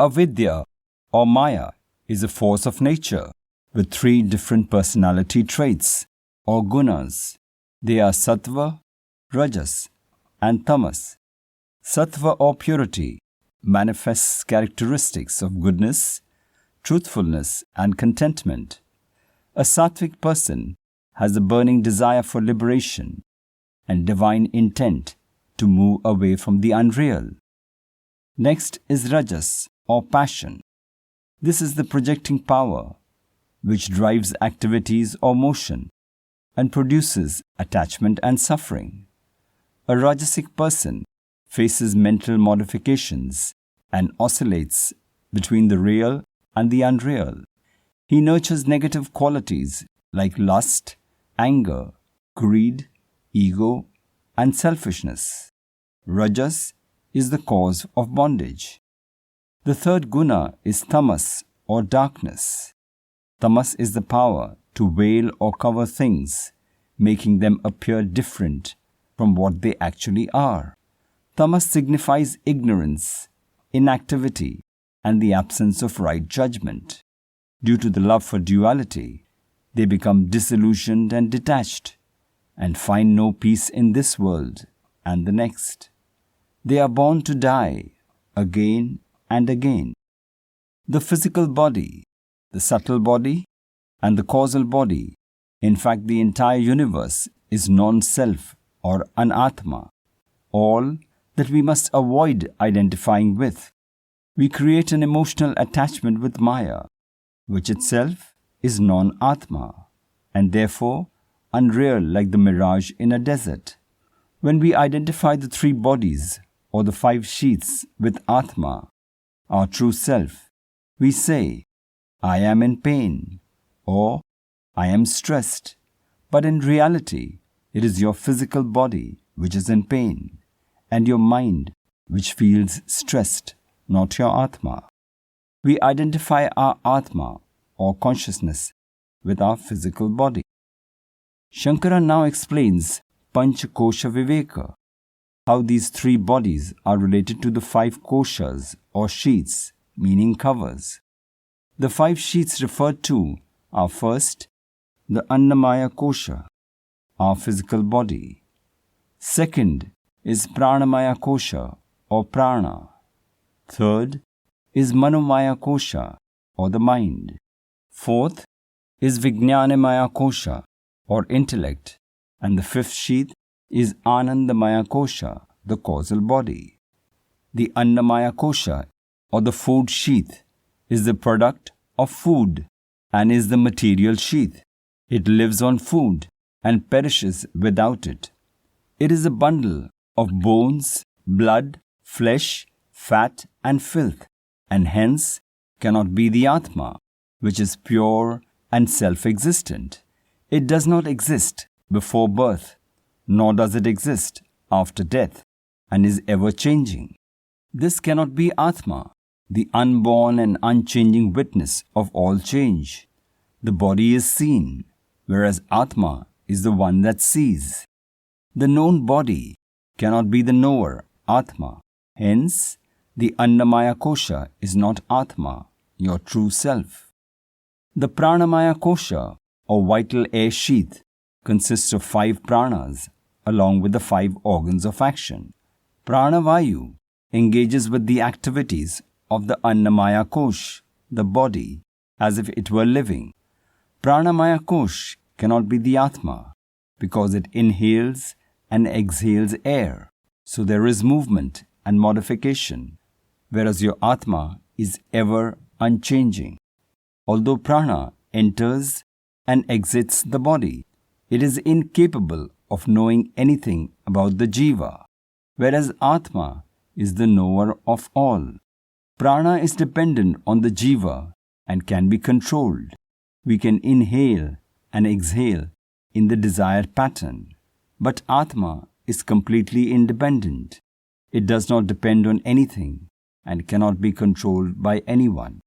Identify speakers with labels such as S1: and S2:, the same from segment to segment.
S1: Avidya or Maya is a force of nature with three different personality traits or gunas. They are Sattva, Rajas, and Tamas. Sattva or purity manifests characteristics of goodness, truthfulness, and contentment. A sattvic person has a burning desire for liberation and divine intent to move away from the unreal. Next is Rajas or passion. This is the projecting power which drives activities or motion and produces attachment and suffering. A Rajasic person faces mental modifications and oscillates between the real and the unreal. He nurtures negative qualities like lust, anger, greed, ego, and selfishness. Rajas is the cause of bondage. The third guna is Tamas or darkness. Tamas is the power to veil or cover things, making them appear different from what they actually are. Tamas signifies ignorance, inactivity, and the absence of right judgment. Due to the love for duality, they become disillusioned and detached, and find no peace in this world and the next. They are born to die again and again. The physical body, the subtle body, and the causal body, in fact the entire universe, is non-self or anatma, all that we must avoid identifying with. We create an emotional attachment with Maya, which itself is non-atma, and therefore unreal like the mirage in a desert. When we identify the three bodies or the five sheaths with Atma, our true self, we say, I am in pain, or I am stressed. But in reality, it is your physical body which is in pain, and your mind which feels stressed, not your Atma. We identify our Atma or consciousness with our physical body. Shankara now explains panch, kosha, viveka, how these three bodies are related to the five koshas or sheaths, meaning covers. The five sheaths referred to are first, the Annamaya kosha, our physical body. Second is Pranamaya kosha or prana. Third is Manomaya kosha or the mind. Fourth is Vigyanamaya kosha or intellect. And the fifth sheath is Anandamaya kosha, the causal body. The Annamaya kosha or the food sheath is the product of food and is the material sheath. It lives on food and perishes without it. It is a bundle of bones, blood, flesh, fat and filth, and hence cannot be the Atma, which is pure and self-existent. It does not exist before birth, nor does it exist after death, and is ever-changing. This cannot be Atma, the unborn and unchanging witness of all change. The body is seen, whereas Atma is the one that sees. The known body cannot be the knower, Atma. Hence, the Annamaya kosha is not Atma, your true self. The Pranamaya kosha, or vital air sheath, consists of 5 pranas along with the 5 organs of action. Pranavayu engages with the activities of the Annamaya kosh, the body, as if it were living. Pranamaya kosh cannot be the Atma because it inhales and exhales air, so there is movement and modification, whereas your Atma is ever unchanging. Although prana enters and exits the body, it is incapable of knowing anything about the jiva, whereas Atma is the knower of all. Prana is dependent on the jiva and can be controlled. We can inhale and exhale in the desired pattern, but Atma is completely independent. It does not depend on anything and cannot be controlled by anyone.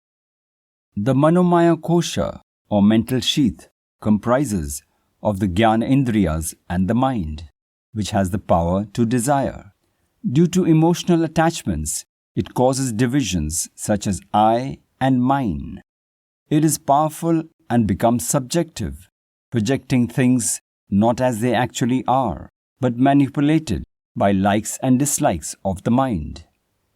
S1: The Manomaya kosha, or mental sheath, comprises of the Jnana Indriyas and the mind, which has the power to desire. Due to emotional attachments, It causes divisions such as I and mine. It is powerful and becomes subjective, projecting things not as they actually are, but manipulated by likes and dislikes of the mind.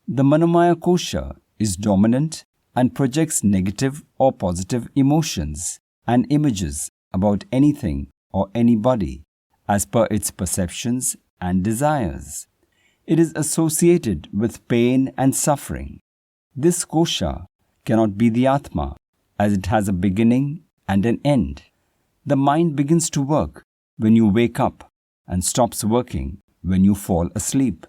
S1: The Manomaya kosha is dominant and projects negative or positive emotions and images about anything or anybody as per its perceptions and desires. It is associated with pain and suffering. This kosha cannot be the Atma, as it has a beginning and an end. The mind begins to work when you wake up and stops working when you fall asleep.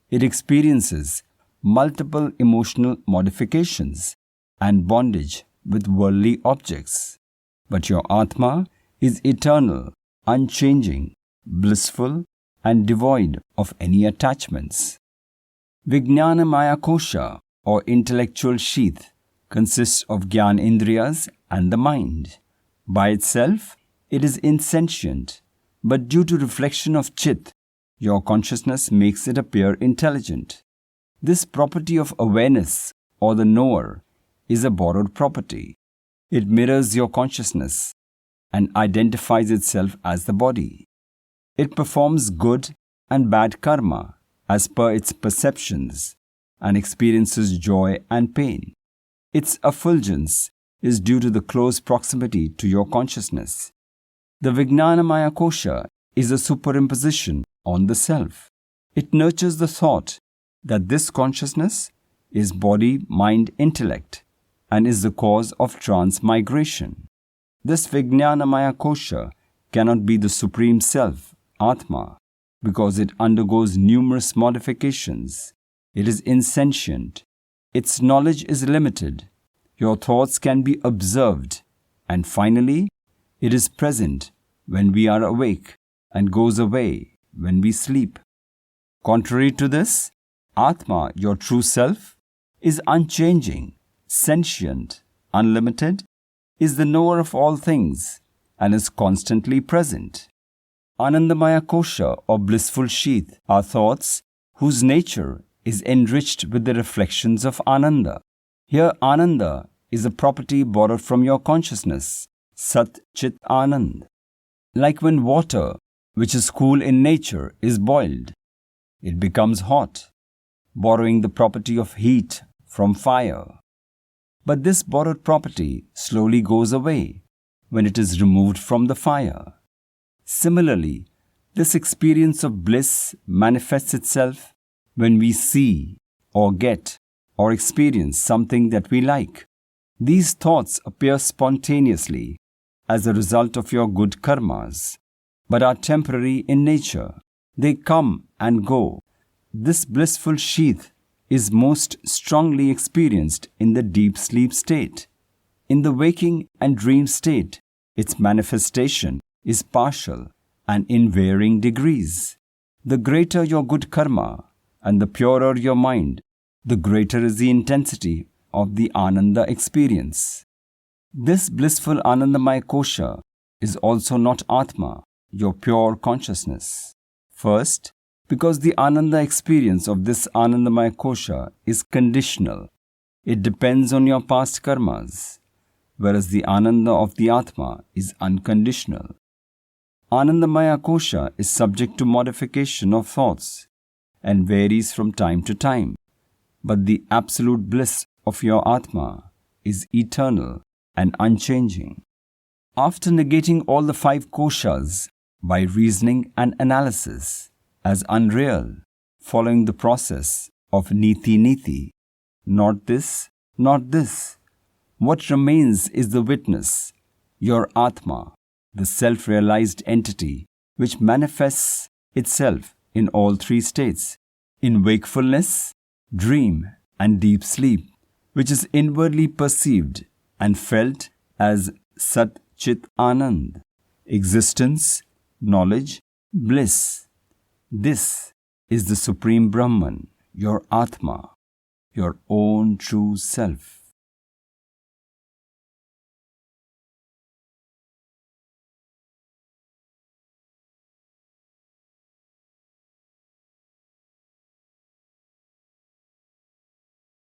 S1: It experiences multiple emotional modifications and bondage with worldly objects. But your Atma is eternal, unchanging, blissful, and devoid of any attachments. Vigyanamaya kosha, or intellectual sheath, consists of Gyan Indriyas and the mind. By itself, it is insentient, but due to reflection of Chit, your consciousness makes it appear intelligent. This property of awareness, or the knower, is a borrowed property. It mirrors your consciousness and identifies itself as the body. It performs good and bad karma as per its perceptions and experiences joy and pain. Its effulgence is due to the close proximity to your consciousness. The Vigyanamaya kosha is a superimposition on the self. It nurtures the thought that this consciousness is body, mind, intellect and is the cause of transmigration. This Vigyanamaya kosha cannot be the Supreme Self, Atma, because it undergoes numerous modifications. It is insentient. Its knowledge is limited. Your thoughts can be observed. And finally, it is present when we are awake and goes away when we sleep. Contrary to this, Atma, your true self, is unchanging, sentient, unlimited, is the knower of all things, and is constantly present. Anandamaya kosha, or blissful sheath, are thoughts whose nature is enriched with the reflections of Ananda. Here Ananda is a property borrowed from your consciousness, Sat Chit Ananda. Like when water, which is cool in nature, is boiled, it becomes hot, borrowing the property of heat from fire. But this borrowed property slowly goes away when it is removed from the fire. Similarly, this experience of bliss manifests itself when we see or get or experience something that we like. These thoughts appear spontaneously as a result of your good karmas, but are temporary in nature. They come and go. This blissful sheath is most strongly experienced in the deep sleep state. In the waking and dream state, its manifestation is partial and in varying degrees. The greater your good karma and the purer your mind, the greater is the intensity of the Ananda experience. This blissful Anandamaya kosha is also not Atma, your pure consciousness. First, because the Ananda experience of this Anandamaya kosha is conditional. It depends on your past karmas, whereas the Ananda of the Atma is unconditional. Anandamaya kosha is subject to modification of thoughts and varies from time to time, but the absolute bliss of your Atma is eternal and unchanging. After negating all the 5 koshas by reasoning and analysis as unreal, following the process of niti, not this, what remains is the witness, your Atma, the self-realized entity which manifests itself in all 3 states, in wakefulness, dream and deep sleep, which is inwardly perceived and felt as Sat Chit Ananda, existence, knowledge, bliss. This is the Supreme Brahman, your Atma, your own true self.